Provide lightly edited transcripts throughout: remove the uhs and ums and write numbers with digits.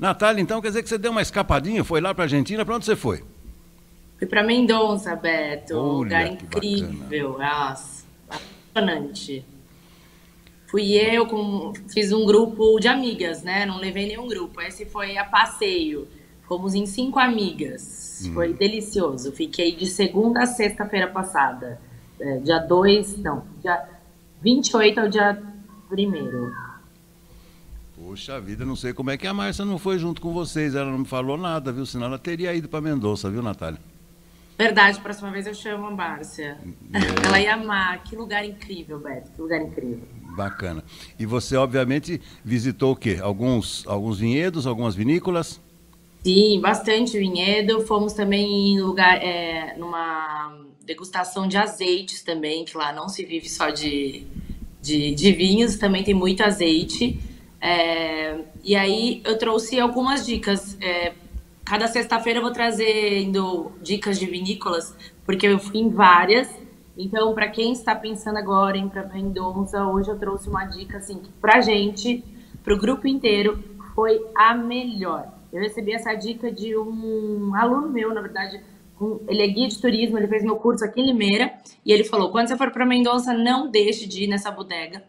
Natália, então quer dizer que você deu uma escapadinha, foi lá para Argentina, para onde você foi? Fui pra Mendonça, Beto. Um lugar Olha que bacana. incrível. Nossa, apaixonante. Fiz um grupo de amigas, né? Não levei nenhum grupo. Esse foi a passeio. Fomos em 5 amigas. Foi delicioso. Fiquei de segunda a sexta-feira passada. Dia 2, não, dia 28 ao dia primeiro. Poxa vida, não sei como é que a Márcia não foi junto com vocês, ela não me falou nada, viu? Senão ela teria ido para Mendonça, viu, Natália? Verdade, próxima vez eu chamo a Márcia. Ela ia amar. Que lugar incrível, Beto. Que lugar incrível. Bacana. E você, obviamente, visitou o quê? Alguns vinhedos, algumas vinícolas? Sim, bastante vinhedo. Fomos também em numa degustação de azeites também, que lá não se vive só de vinhos, também tem muito azeite. E aí eu trouxe algumas dicas. Cada sexta-feira eu vou trazendo dicas de vinícolas, porque eu fui em várias. Então, para quem está pensando agora em ir para Mendonça, hoje eu trouxe uma dica assim, que pra gente, pro grupo inteiro, foi a melhor. Eu recebi essa dica de um aluno meu, na verdade, ele é guia de turismo, ele fez meu curso aqui em Limeira, e ele falou: quando você for para Mendonça, não deixe de ir nessa bodega.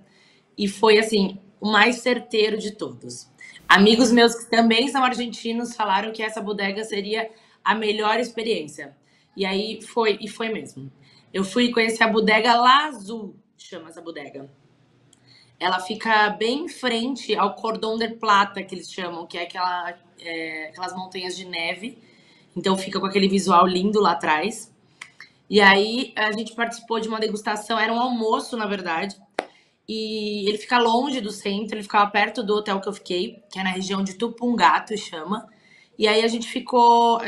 E foi assim, o mais certeiro de todos. Amigos meus que também são argentinos falaram que essa bodega seria a melhor experiência. E foi mesmo. Eu fui conhecer a bodega La Azul, chama essa bodega. Ela fica bem em frente ao Cordón del Plata, que eles chamam, que é aquelas montanhas de neve. Então fica com aquele visual lindo lá atrás. E aí a gente participou de uma degustação, era um almoço, na verdade. E ele fica longe do centro, ele ficava perto do hotel que eu fiquei, que é na região de Tupungato, chama. E aí a gente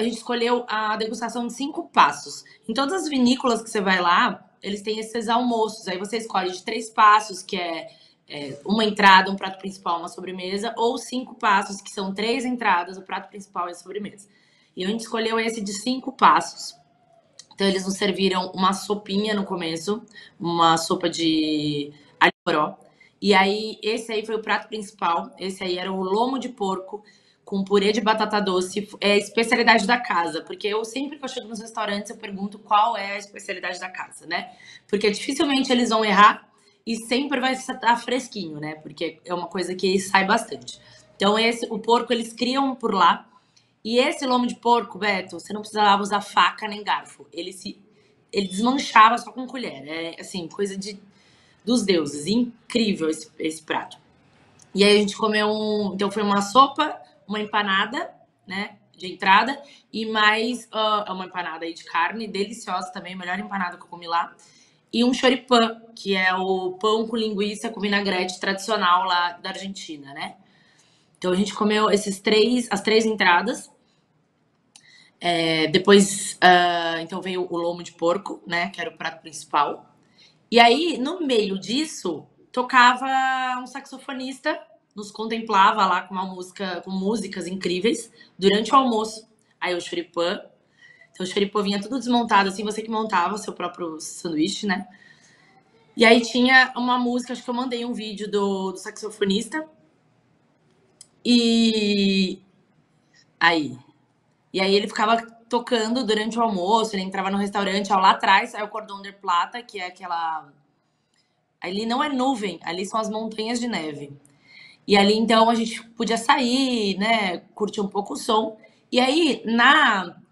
escolheu a degustação de 5 passos. Em todas as vinícolas que você vai lá, eles têm esses almoços. Aí você escolhe de 3 passos, que é uma entrada, um prato principal, uma sobremesa, ou 5 passos, que são 3 entradas, o prato principal e a sobremesa. E a gente escolheu esse de 5 passos. Então eles nos serviram uma sopinha no começo, uma sopa de alho poró. E aí esse aí foi o prato principal. Esse aí era o lomo de porco com purê de batata doce. É a especialidade da casa, porque eu sempre que eu chego nos restaurantes eu pergunto qual é a especialidade da casa, né? Porque dificilmente eles vão errar e sempre vai estar fresquinho, né? Porque é uma coisa que sai bastante. Então o porco eles criam por lá. E esse lomo de porco, Beto, você não precisava usar faca nem garfo. Ele desmanchava só com colher. É assim, coisa dos deuses. Incrível esse prato. E aí a gente comeu então foi uma sopa, uma empanada, né? De entrada, e mais uma empanada aí de carne, deliciosa também, melhor empanada que eu comi lá. E um choripã, que é o pão com linguiça com vinagrete tradicional lá da Argentina, né? Então a gente comeu as 3 entradas. Depois, então veio o lomo de porco, né? Que era o prato principal. E aí, no meio disso, tocava um saxofonista, nos contemplava lá com uma música, com músicas incríveis durante o almoço. Aí o choripã. Então o choripã vinha tudo desmontado, assim, você que montava o seu próprio sanduíche, né? E aí tinha uma música, acho que eu mandei um vídeo do saxofonista. E aí, E aí ele ficava tocando durante o almoço, ele entrava no restaurante, lá atrás, aí o Cordão del Plata, que é aquela... Ali não é nuvem, ali são as montanhas de neve. E ali, então, a gente podia sair, né, curtir um pouco o som. E aí,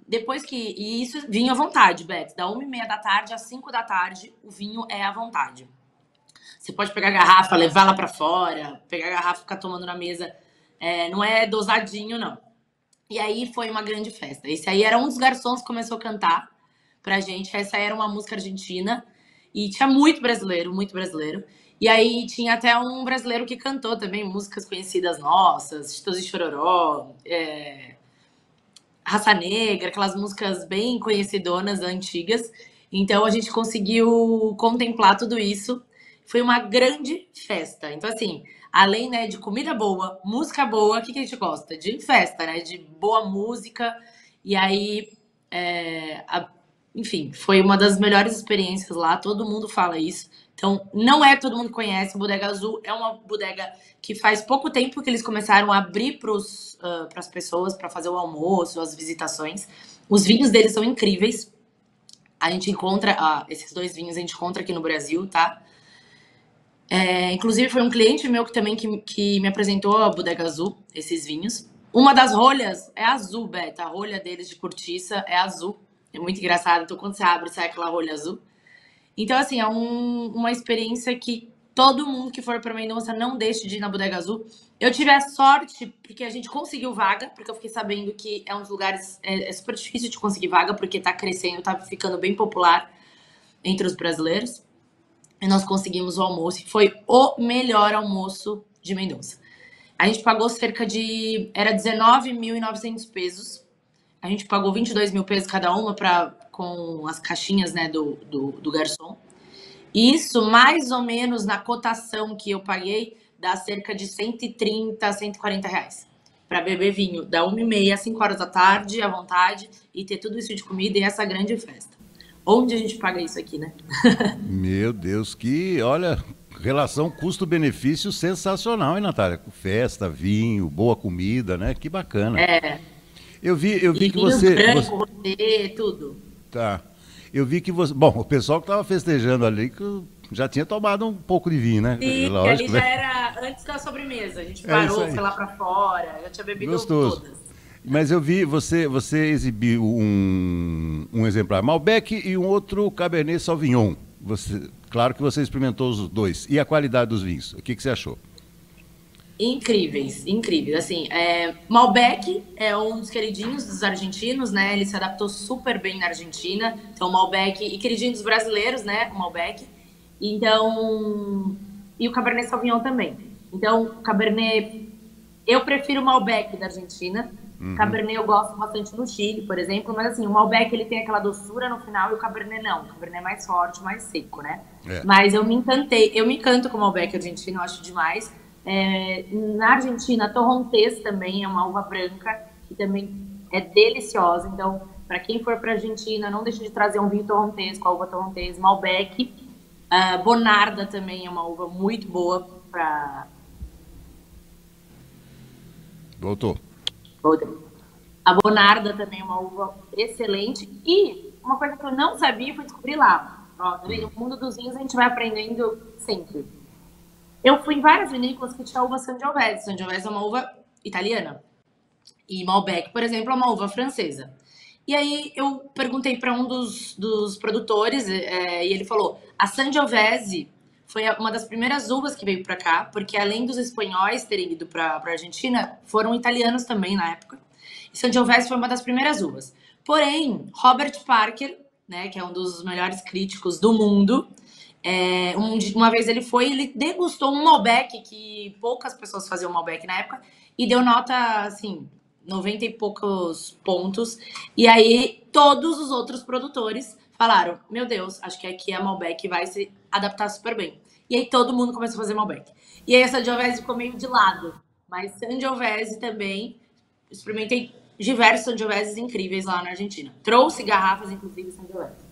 depois que... E isso, vinho à vontade, Beto. Da 1h30 da tarde às 5 da tarde, o vinho é à vontade. Você pode pegar a garrafa, levar lá pra fora, pegar a garrafa e ficar tomando na mesa. Não é dosadinho, não. E aí foi uma grande festa. Esse aí era um dos garçons que começou a cantar pra gente. Essa era uma música argentina. E tinha muito brasileiro, muito brasileiro. E aí tinha até um brasileiro que cantou também músicas conhecidas nossas, Chitãozinho e Chororó, Raça Negra, aquelas músicas bem conhecidonas, antigas. Então a gente conseguiu contemplar tudo isso. Foi uma grande festa. Então, assim, além, né, de comida boa, música boa, o que a gente gosta? De festa, né? De boa música. E aí, enfim, foi uma das melhores experiências lá, todo mundo fala isso. Então, não é todo mundo que conhece. Bodega Azul é uma bodega que faz pouco tempo que eles começaram a abrir para as pessoas para fazer o almoço, as visitações. Os vinhos deles são incríveis. A gente encontra, esses dois vinhos a gente encontra aqui no Brasil, tá? Inclusive foi um cliente meu que me apresentou a Bodega Azul, esses vinhos. Uma das rolhas é azul, Beta. A rolha deles de cortiça é azul. É muito engraçado. Então, quando você abre, sai aquela rolha azul. Então, assim, é uma experiência que todo mundo que for para Mendonça não deixe de ir na Bodega Azul. Eu tive a sorte, porque a gente conseguiu vaga, porque eu fiquei sabendo que é um dos lugares, é super difícil de conseguir vaga, porque tá crescendo, tá ficando bem popular entre os brasileiros. E nós conseguimos o almoço, e foi o melhor almoço de Mendonça. A gente pagou era 19.900 pesos. A gente pagou 22 mil pesos cada uma com as caixinhas, né, do garçom. Isso, mais ou menos, na cotação que eu paguei, dá cerca de 130, 140 reais. Para beber vinho da 1h30 às 5 horas da tarde, à vontade, e ter tudo isso de comida e essa grande festa. Onde a gente paga isso aqui, né? Meu Deus, olha, relação custo-benefício sensacional, hein, Natália? Festa, vinho, boa comida, né? Que bacana. Eu vi E que vinho você... branco, rosé, tudo. Tá. Eu vi que você... Bom, o pessoal que estava festejando ali que já tinha tomado um pouco de vinho, né? Sim, ali Lógico, já né? era antes da sobremesa. A gente É isso parou, aí. foi lá pra fora, já tinha bebido Gostoso. todas. Mas eu vi, você exibiu um exemplar Malbec e um outro Cabernet Sauvignon. Claro que você experimentou os dois. E a qualidade dos vinhos? O que você achou? Incríveis, incríveis. Assim, Malbec é um dos queridinhos dos argentinos, né? Ele se adaptou super bem na Argentina. Então, Malbec e queridinho dos brasileiros, né? O Malbec. Então, e o Cabernet Sauvignon também. Então, Cabernet, eu prefiro o Malbec da Argentina. Cabernet eu gosto bastante no Chile, por exemplo. Mas assim, o Malbec ele tem aquela doçura no final e o Cabernet não. O Cabernet é mais forte, mais seco, né? É. Mas eu me encantei. Eu me encanto com o Malbec argentino, eu acho demais. Na Argentina, Torrontés também é uma uva branca que também é deliciosa. Então, para quem for para a Argentina, não deixe de trazer um vinho Torrontés com a uva Torrontés, Malbec. Bonarda também é uma uva muito boa para... Voltou. A Bonarda também é uma uva excelente. E uma coisa que eu não sabia foi descobrir lá. Ó, tá vendo? No mundo dos vinhos a gente vai aprendendo sempre. Eu fui em várias vinícolas que tinha uva Sangiovese. Sangiovese é uma uva italiana. E Malbec, por exemplo, é uma uva francesa. E aí eu perguntei para um dos produtores e ele falou: a Sangiovese foi uma das primeiras uvas que veio para cá, porque além dos espanhóis terem ido para a Argentina, foram italianos também na época. E Sangiovese foi uma das primeiras uvas. Porém, Robert Parker, né, que é um dos melhores críticos do mundo, uma vez ele degustou um Malbec, que poucas pessoas faziam Malbec na época, e deu nota, assim, 90 e poucos pontos. E aí, todos os outros produtores falaram: meu Deus, acho que aqui a Malbec vai se adaptar super bem. E aí, todo mundo começou a fazer Malbec. E aí, a Sangiovese ficou meio de lado. Mas Sangiovese também, experimentei diversos Sangioveses incríveis lá na Argentina. Trouxe garrafas, inclusive, Sangiovese.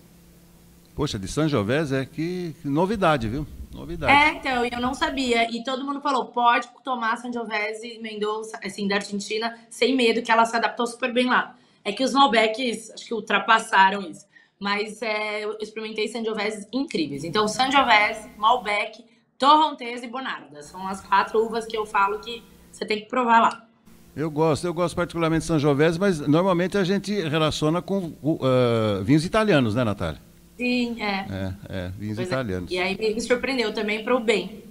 Poxa, de Sangiovese que novidade, viu? Novidade. Então, eu não sabia. E todo mundo falou: pode tomar Sangiovese Mendonça, assim, da Argentina, sem medo, que ela se adaptou super bem lá. É que os Malbecs, acho que ultrapassaram isso. Mas eu experimentei Sangioveses incríveis. Então, Sangiovese, Malbec, Torrontés e Bonarda. São as 4 uvas que eu falo que você tem que provar lá. Eu gosto particularmente de Sangiovese, mas normalmente a gente relaciona com vinhos italianos, né, Natália? Sim, Vinhos Pois italianos. E aí me surpreendeu também para o bem.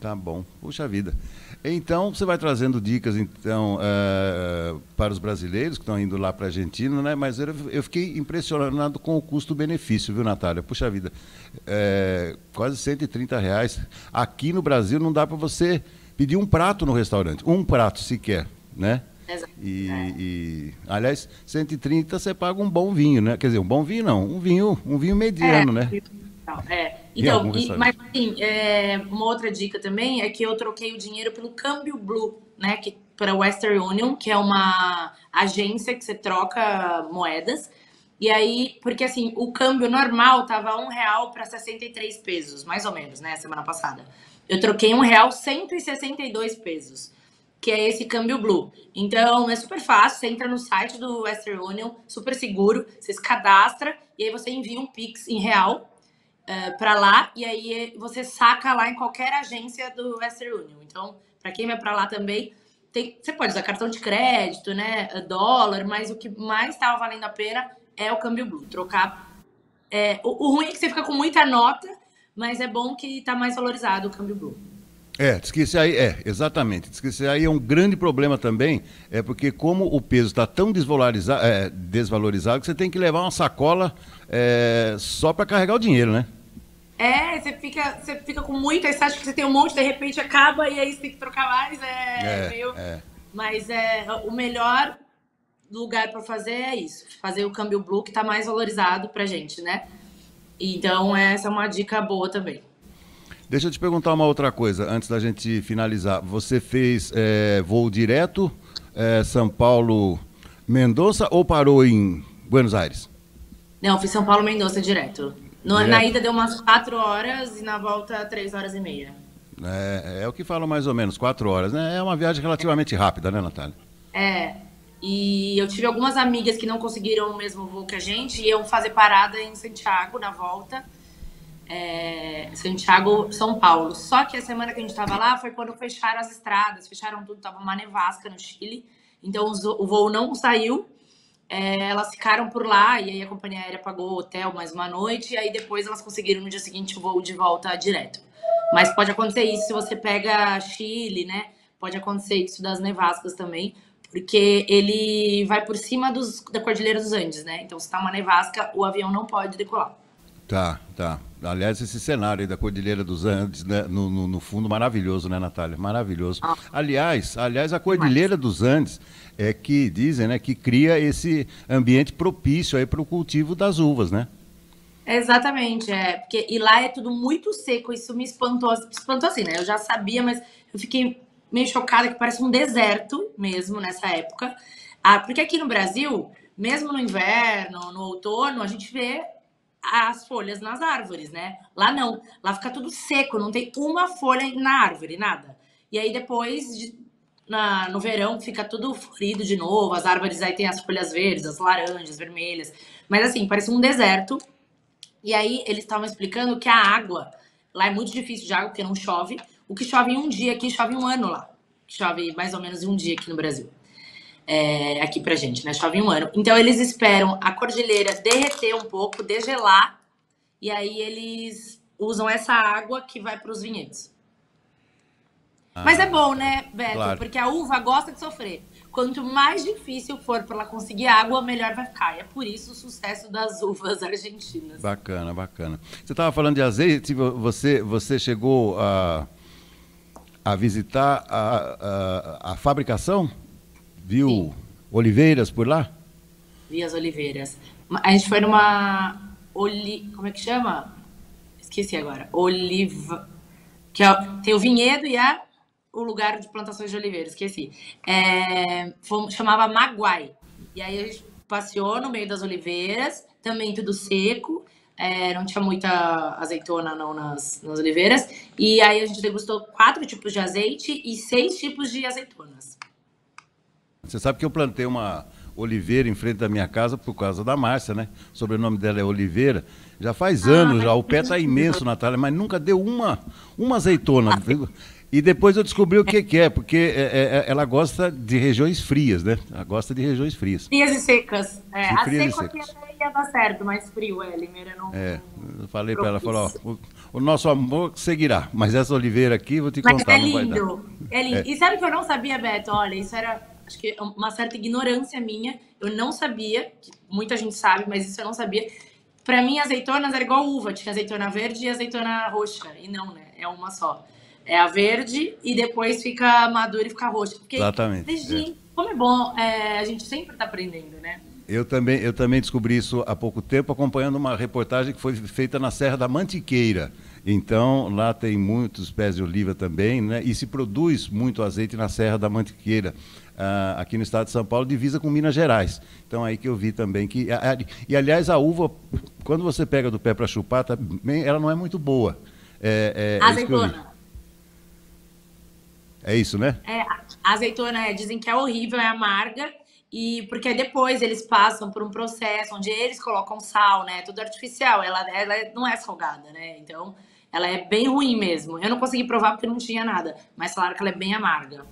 Tá bom, puxa vida. Então, você vai trazendo dicas, então, para os brasileiros que estão indo lá para a Argentina, né? Mas eu fiquei impressionado com o custo-benefício, viu, Natália? Puxa vida, quase 130 reais. Aqui no Brasil não dá para você pedir um prato no restaurante, um prato sequer, né? Exato. Aliás, 130 você paga um bom vinho, né? Quer dizer, um bom vinho não, um vinho mediano, né? Então, mas assim, uma outra dica também é que eu troquei o dinheiro pelo câmbio Blue, né? Para Western Union, que é uma agência que você troca moedas. E aí, porque assim, o câmbio normal tava R$ 1 para 63 pesos, mais ou menos, né, semana passada. Eu troquei R$ 1, 162 pesos, que é esse câmbio Blue. Então, é super fácil, você entra no site do Western Union, super seguro, você se cadastra e aí você envia um Pix em real para lá e aí você saca lá em qualquer agência do Western Union. Então, para quem vai para lá também, você pode usar cartão de crédito, né, dólar, mas o que mais estava valendo a pena é o câmbio Blue. Trocar. O ruim é que você fica com muita nota, mas é bom que está mais valorizado o câmbio Blue. Diz que esse aí, exatamente. Diz que esse aí é um grande problema também, porque como o peso está tão desvalorizado que você tem que levar uma sacola só para carregar o dinheiro, né? Você fica com muito, aí você acha que você tem um monte, de repente acaba e aí você tem que trocar mais, meio... Mas o melhor lugar para fazer é isso, fazer o câmbio Blue, que está mais valorizado pra gente, né? Então essa é uma dica boa também. Deixa eu te perguntar uma outra coisa, antes da gente finalizar. Você fez voo direto, São Paulo, Mendoza, ou parou em Buenos Aires? Não, fiz São Paulo, Mendoza direto. Na ida deu umas 4 horas e na volta 3 horas e meia. É o que falam mais ou menos, 4 horas, né? É uma viagem relativamente rápida, né, Natália? E eu tive algumas amigas que não conseguiram o mesmo voo que a gente e iam fazer parada em Santiago na volta. Santiago, São Paulo. Só que a semana que a gente tava lá foi quando fecharam as estradas, fecharam tudo, tava uma nevasca no Chile, então o voo não saiu. Elas ficaram por lá e aí a companhia aérea pagou o hotel mais uma noite e aí depois elas conseguiram no dia seguinte o voo de volta direto. Mas pode acontecer isso se você pega Chile, né? Pode acontecer isso das nevascas também, porque ele vai por cima da Cordilheira dos Andes, né? Então se tá uma nevasca, o avião não pode decolar. Tá. Aliás, esse cenário aí da Cordilheira dos Andes, né, no fundo, maravilhoso, né, Natália? Maravilhoso. Aliás, a Cordilheira dos Andes é que dizem, né, que cria esse ambiente propício aí para o cultivo das uvas, né? Exatamente, e lá é tudo muito seco, isso me espantou assim, né? Eu já sabia, mas eu fiquei meio chocada que parece um deserto mesmo nessa época. Porque aqui no Brasil, mesmo no inverno, no outono, a gente vê as folhas nas árvores, né? Lá não, lá fica tudo seco, não tem uma folha na árvore, nada. E aí depois, no verão, fica tudo florido de novo, as árvores aí tem as folhas verdes, as laranjas, vermelhas. Mas assim, parece um deserto. E aí eles estavam explicando que a água, lá é muito difícil de água, porque não chove. O que chove em um dia aqui, chove um ano lá. Chove mais ou menos em um dia aqui no Brasil. Aqui pra gente, né? Chove em um ano. Então eles esperam a cordilheira derreter um pouco, degelar, e aí eles usam essa água que vai pros vinhedos. Mas é bom, né, Beto? Claro. Porque a uva gosta de sofrer. Quanto mais difícil for para ela conseguir água, melhor vai ficar. E é por isso o sucesso das uvas argentinas. Bacana. Você estava falando de azeite, você chegou a visitar a fabricação? Viu Sim. Oliveiras por lá? Vi as oliveiras. A gente foi numa... Como é que chama? Esqueci agora. Tem o vinhedo e o lugar de plantações de oliveira, esqueci. Chamava Maguai. E aí a gente passeou no meio das oliveiras, também tudo seco, não tinha muita azeitona não nas oliveiras. E aí a gente degustou 4 tipos de azeite e 6 tipos de azeitonas. Você sabe que eu plantei uma oliveira em frente da minha casa por causa da Márcia, né? O sobrenome dela é Oliveira. Já faz anos, já o pé está imenso, Natália, mas nunca deu uma azeitona. E depois eu descobri o que é, porque ela gosta de regiões frias, né? Ela gosta de regiões frias. Frias e secas. A seca aqui até ia dar certo, mas frio, Limeira não... eu falei para ela, falou, o nosso amor seguirá, mas essa oliveira aqui, vou te contar, não vai dar. É lindo. E sabe o que eu não sabia, Beto? Olha, isso era, acho que uma certa ignorância minha. Eu não sabia, que muita gente sabe, mas isso eu não sabia. Para mim, azeitonas era igual uva. Tinha azeitona verde e azeitona roxa. E não, né? É uma só. É a verde e depois fica madura e fica roxa. Porque, exatamente. Como é bom, a gente sempre está aprendendo, né? Eu também descobri isso há pouco tempo, acompanhando uma reportagem que foi feita na Serra da Mantiqueira. Então, lá tem muitos pés de oliva também, né? E se produz muito azeite na Serra da Mantiqueira, aqui no estado de São Paulo, divisa com Minas Gerais. Então, aí que eu vi também que... E, aliás, a uva, quando você pega do pé para chupar, também, ela não é muito boa. É isso que eu vi. Azeitona. É isso, né? A azeitona, dizem que é horrível, é amarga, e porque depois eles passam por um processo onde eles colocam sal, né? Tudo artificial. Ela não é salgada, né? Então, ela é bem ruim mesmo. Eu não consegui provar porque não tinha nada, mas falaram que ela é bem amarga.